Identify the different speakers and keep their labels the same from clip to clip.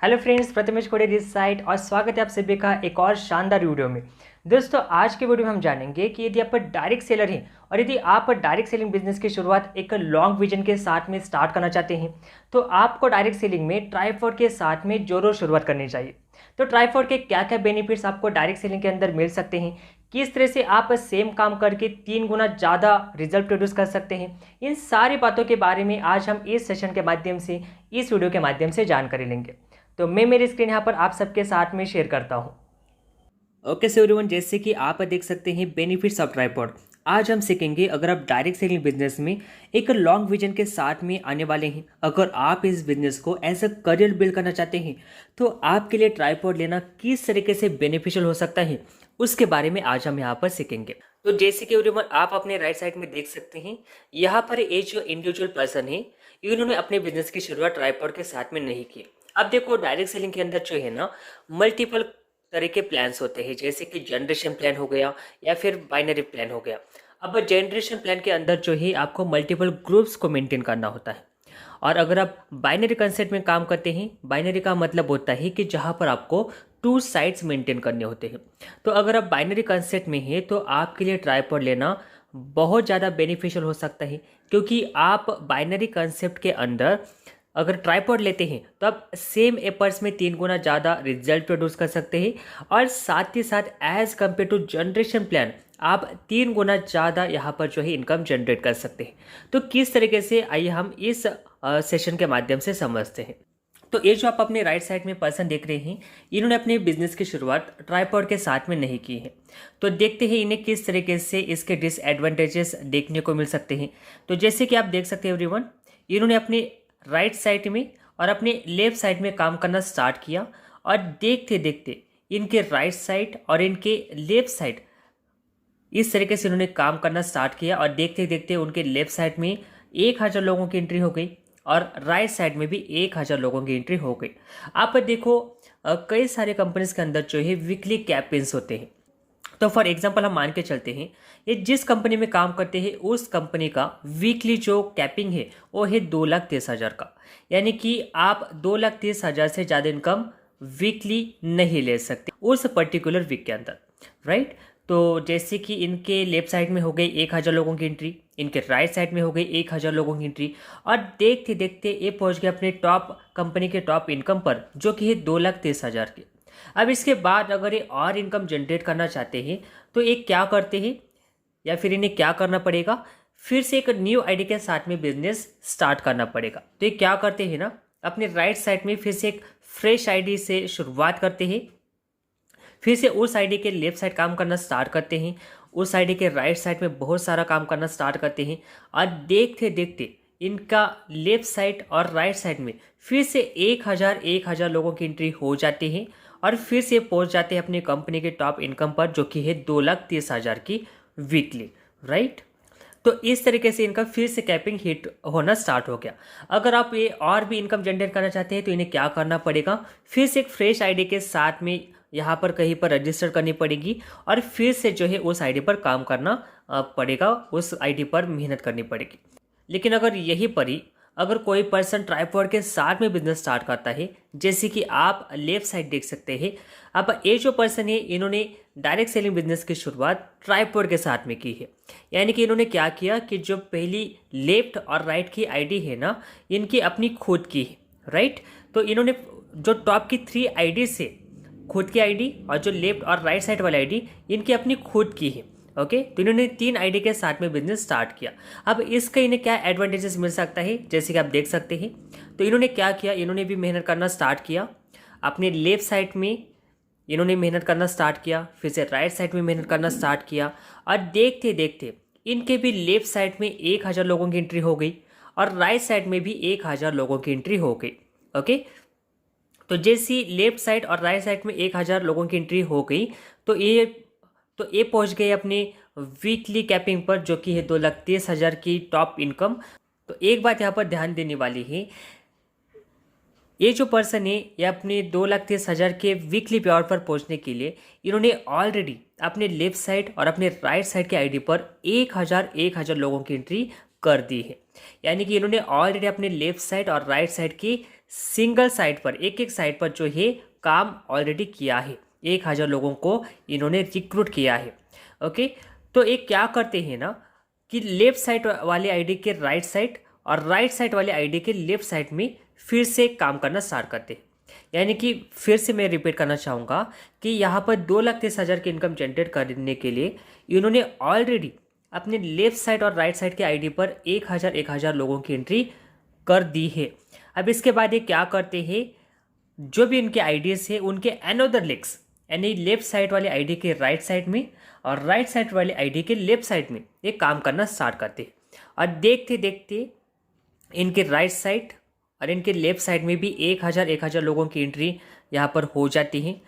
Speaker 1: Hello friends, Prathamesh कोड़े this side और स्वागत है आप सभी का एक और शानदार वीडियो में। दोस्तों, आज के वीडियो में हम जानेंगे कि यदि आप डायरेक्ट सेलर हैं और यदि आप डायरेक्ट सेलिंग बिजनेस की शुरुआत एक लॉन्ग विजन के साथ में स्टार्ट करना चाहते हैं तो आपको डायरेक्ट सेलिंग में ट्राइपॉड के साथ में जोरों शुरुआत करनी चाहिए। तो ट्राइपॉड के क्या क्या बेनिफिट्स आपको डायरेक्ट सेलिंग के अंदर मिल सकते हैं, किस तरह से आप सेम काम करके 3 गुना ज़्यादा रिजल्ट प्रोड्यूस कर सकते हैं, इन सारी बातों के बारे में आज हम इस सेशन के माध्यम से, इस वीडियो के माध्यम से जानकारी लेंगे। तो मैं मेरी स्क्रीन यहाँ पर आप सबके साथ में शेयर करता हूँ। ओके सो एवरीवन, जैसे कि आप देख सकते हैं बेनिफिट्स ऑफ ट्राइपॉड। आज हम सीखेंगे अगर आप डायरेक्ट सेलिंग बिजनेस में एक लॉन्ग विजन के साथ में आने वाले हैं, अगर आप इस बिजनेस को एज अ करियर बिल्ड करना चाहते हैं तो आपके लिए ट्राइपॉड लेना किस तरीके से बेनिफिशियल हो सकता है उसके बारे में आज हम यहाँ पर सीखेंगे। तो जैसे कि एवरीवन आप अपने राइट साइड में देख सकते हैं, यहाँ पर ये जो इंडिविजुअल पर्सन है इन्होंने अपने बिजनेस की शुरुआत ट्राइपॉड के साथ में नहीं की। अब देखो, डायरेक्ट सेलिंग के अंदर जो है ना, मल्टीपल तरह के प्लान्स होते हैं, जैसे कि जनरेशन प्लान हो गया या फिर बाइनरी प्लान हो गया। अब जनरेशन प्लान के अंदर जो है आपको मल्टीपल ग्रुप्स को मेंटेन करना होता है। और अगर आप बाइनरी कंसेप्ट में काम करते हैं, बाइनरी का मतलब होता है कि जहाँ पर आपको 2 साइड्स मेंटेन करने होते हैं। तो अगर आप बाइनरी कंसेप्ट में हैं तो आपके लिए ट्राइपॉड लेना बहुत ज़्यादा बेनिफिशियल हो सकता है, क्योंकि आप बाइनरी कंसेप्ट के अंदर अगर ट्राइपॉड लेते हैं तो आप सेम एपर्स में 3 गुना ज़्यादा रिजल्ट प्रोड्यूस कर सकते हैं, और साथ ही साथ as compare to generation plan आप 3 गुना ज़्यादा यहाँ पर जो है इनकम जनरेट कर सकते हैं। तो किस तरीके से, आइए हम इस सेशन के माध्यम से समझते हैं। तो ये जो आप अपने राइट साइड में पर्सन देख रहे हैं, इन्होंने अपने बिजनेस की शुरुआत ट्राइपॉड के साथ में नहीं की है। तो देखते हैं इन्हें किस तरीके से इसके डिसएडवांटेजेस देखने को मिल सकते हैं। तो जैसे कि आप देख सकते हैं एवरीवन, इन्होंने अपने राइट साइड में और अपने लेफ्ट साइड में काम करना स्टार्ट किया, और देखते देखते इनके राइट साइड और इनके लेफ्ट साइड इस तरीके से इन्होंने काम करना स्टार्ट किया, और देखते देखते उनके लेफ्ट साइड में 1,000 लोगों की एंट्री हो गई और राइट साइड में भी 1,000 लोगों की एंट्री हो गई। आप देखो, कई सारे कंपनीज के अंदर जो है वीकली कैपेंस होते हैं। तो फॉर एग्जांपल हम मान के चलते हैं, ये जिस कंपनी में काम करते हैं उस कंपनी का वीकली जो कैपिंग है वो है 2,30,000 का। यानी कि आप 2,30,000 से ज़्यादा इनकम वीकली नहीं ले सकते उस पर्टिकुलर वीक के अंदर, राइट। तो जैसे कि इनके लेफ्ट साइड में हो गई 1,000 लोगों की एंट्री, इनके राइट साइड में हो गई 1,000 लोगों की एंट्री, और देखते देखते ये पहुंच गए अपने टॉप कंपनी के टॉप इनकम पर, जो कि है 2,30,000 की। अब इसके बाद अगर ये और इनकम जनरेट करना चाहते हैं तो ये क्या करते हैं, या फिर इन्हें क्या करना पड़ेगा, फिर से एक न्यू आईडी के साथ में बिजनेस स्टार्ट करना पड़ेगा। तो ये क्या करते हैं ना, अपने राइट साइड में फिर से एक फ्रेश आईडी से शुरुआत करते हैं, फिर से उस आईडी के लेफ्ट साइड काम करना स्टार्ट करते हैं, उस आईडी के राइट साइड में बहुत सारा काम करना स्टार्ट करते हैं, और देखते देखते इनका लेफ्ट साइड और राइट साइड में फिर से 1,000 लोगों की एंट्री हो जाती है, और फिर से पहुंच जाते हैं अपनी कंपनी के टॉप इनकम पर, जो कि है 2,30,000 की वीकली, राइट। तो इस तरीके से इनका फिर से कैपिंग हिट होना स्टार्ट हो गया। अगर आप ये और भी इनकम जनरेट करना चाहते हैं तो इन्हें क्या करना पड़ेगा, फिर से एक फ्रेश आईडी के साथ में यहाँ पर कहीं पर रजिस्टर करनी पड़ेगी, और फिर से जो है उस आईडी पर काम करना पड़ेगा, उस आईडी पर मेहनत करनी पड़ेगी। लेकिन अगर यहीं पर ही अगर कोई पर्सन ट्राइपॉड के साथ में बिजनेस स्टार्ट करता है, जैसे कि आप लेफ्ट साइड देख सकते हैं, अब ये जो पर्सन है इन्होंने डायरेक्ट सेलिंग बिजनेस की शुरुआत ट्राइपॉड के साथ में की है। यानी कि इन्होंने क्या किया कि जो पहली लेफ्ट और राइट की आईडी है ना, इनकी अपनी खुद की है, राइट। तो इन्होंने जो टॉप की 3 आईडी से खुद की आईडी और जो लेफ्ट और राइट साइड वाली आईडी इनकी अपनी खुद की है, ओके। तो इन्होंने 3 आईडी के साथ में बिजनेस स्टार्ट किया। अब इसका इन्हें क्या एडवांटेजेस मिल सकता है, जैसे कि आप देख सकते हैं। तो इन्होंने क्या किया, इन्होंने भी मेहनत करना स्टार्ट किया, अपने लेफ्ट साइड में इन्होंने मेहनत करना स्टार्ट किया, फिर से राइट साइड में मेहनत करना स्टार्ट किया, और देखते देखते इनके भी लेफ्ट साइड में 1,000 लोगों की एंट्री हो गई, और राइट साइड में भी 1,000 लोगों की एंट्री हो गई, ओके। तो जैसी लेफ्ट साइड और राइट साइड में 1,000 लोगों की एंट्री हो गई, तो ये पहुंच गए अपने वीकली कैपिंग पर, जो कि है 2,30,000 की टॉप इनकम। तो एक बात यहाँ पर ध्यान देने वाली है, ये जो पर्सन है ये अपने 2,30,000 के वीकली पे आउट पर पहुंचने के लिए इन्होंने ऑलरेडी अपने लेफ्ट साइड और अपने राइट साइड के आईडी पर 1,000 लोगों की एंट्री कर दी है। यानी कि इन्होंने ऑलरेडी अपने लेफ्ट साइड और राइट साइड की सिंगल साइट पर, एक एक साइट पर जो है काम ऑलरेडी किया है। 1000 लोगों को इन्होंने रिक्रूट किया है। ओके, तो एक क्या करते हैं ना कि लेफ्ट साइड वाले आईडी के राइट साइड और राइट साइड वाले आईडी के लेफ्ट साइड में फिर से काम करना स्टार्ट करते हैं। यानी कि फिर से मैं रिपीट करना चाहूँगा कि यहाँ पर 2,30,000 की इनकम जनरेट करने के लिए इन्होंने ऑलरेडी अपने लेफ्ट साइड और राइट साइड के आईडी पर 1000 लोगों की एंट्री कर दी है। अब इसके बाद ये क्या करते हैं, जो भी इनके आईडीज है उनके अनदर लिंक्स, यानी लेफ्ट साइड वाले आईडी के राइट साइड में और राइट साइड वाले आईडी के लेफ्ट साइड में ये काम करना स्टार्ट करते हैं। और देखते देखते इनके राइट साइड और इनके लेफ्ट साइड में भी 1000 लोगों की एंट्री यहाँ पर हो जाती है।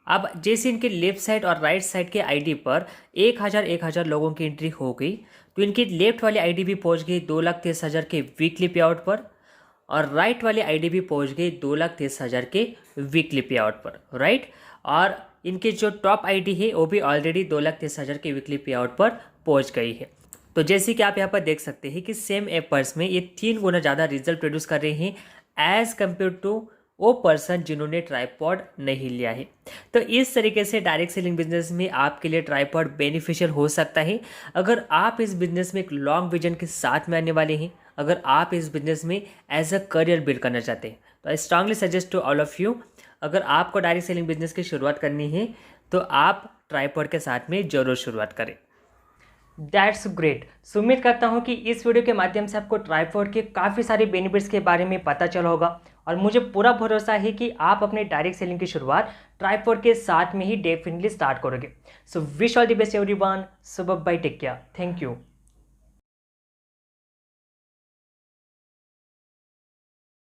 Speaker 1: अब जैसे इनके लेफ्ट साइड और राइट साइड के आईडी पर 1000 लोगों की एंट्री हो गई, तो इनकी लेफ्ट वाली आईडी भी पहुँच गई 2,30,000 के वीकली पे आउट पर, और राइट वाली आईडी भी पहुँच गई 2,30,000 के वीकली पे आउट पर, राइट। और इनके जो टॉप आईडी है वो भी ऑलरेडी 2,30,000 के वीकली पे आउट पर पहुँच गई है। तो जैसे कि आप यहाँ पर देख सकते हैं कि सेम एपर्स में ये 3 गुना ज़्यादा रिजल्ट प्रोड्यूस कर रहे हैं एज़ कम्पेयर टू वो पर्सन जिन्होंने ट्राइपॉड नहीं लिया है। तो इस तरीके से डायरेक्ट सेलिंग बिजनेस में आपके लिए ट्राइपॉड बेनिफिशियल हो सकता है अगर आप इस बिजनेस में एक लॉन्ग विजन के साथ में आने वाले हैं, अगर आप इस बिजनेस में एज अ करियर बिल्ड करना चाहते हैं। तो I strongly suggest to all of you, अगर आपको डायरेक्ट सेलिंग बिजनेस की शुरुआत करनी है तो आप ट्राइपॉड के साथ में ज़रूर शुरुआत करें। That's great. सो उम्मीद करता हूँ कि इस वीडियो के माध्यम से आपको ट्राइपॉड के काफ़ी सारे बेनिफिट्स के बारे में पता चला होगा, और मुझे पूरा भरोसा है कि आप अपने डायरेक्ट सेलिंग की शुरुआत ट्राइपॉड के साथ में ही डेफिनेटली स्टार्ट करोगे। So wish all the best everyone. So bye, take care, thank you.